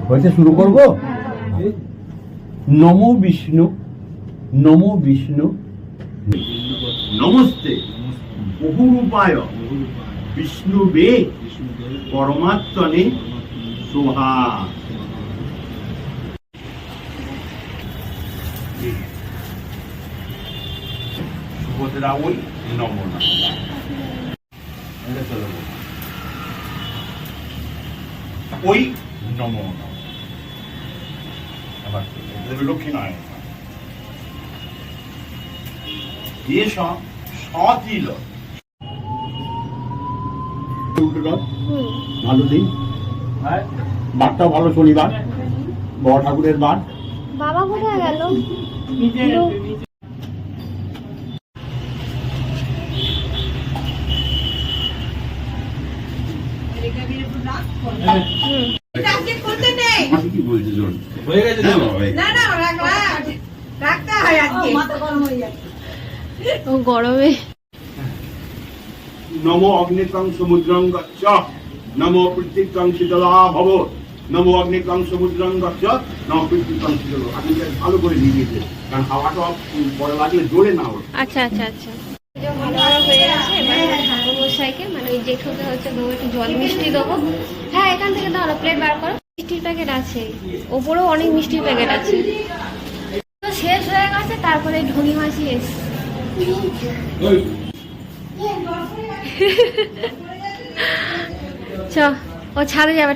হয়েছে, শুরু করবো। নমো বিষ্ণু, নমো বিষ্ণু, নমস্তে বহুরূপায় বিষ্ণুবে পরমাত্মনে সোহা। সুভদ্রা ওই নমো নমঃ। ওই নমো নমঃ। আবার লক্ষ্মী নারায়ণ এস সতিল। ভালো দিন, বারটা ভালো, শনিবার বড় ঠাকুরের বার। বাবা কোথায় গেল? গরমে নমো অগ্নিকং সমুদ্রং গচ্ছ, নমো পৃথিবীং শীতলা ভব, নমো অগ্নিকং সমুদ্রং গচ্ছ, নমো পৃথিবীং শীতলা। আপনি ভালো করে নিয়ে গিয়েছেন, কারণ হাওয়াটা পরে লাগলে জোরে না ওঠে। আচ্ছা আচ্ছা আচ্ছা, ভালো হয়ে আছে। এবার ঠাকুরমশাইকে মানে ওই জেঠুকে হচ্ছে দেবো একটু জল মিষ্টি দেবো। হ্যাঁ, এখান থেকে দাও, প্লেট বার করো। মিষ্টির প্যাকেট আছে, ওপরেও অনেক মিষ্টির প্যাকেট আছে। তো শেষ হয়ে গেছে, তারপরে ঢুনি মাসি এসছে। চ, ও ছাদে যাবে।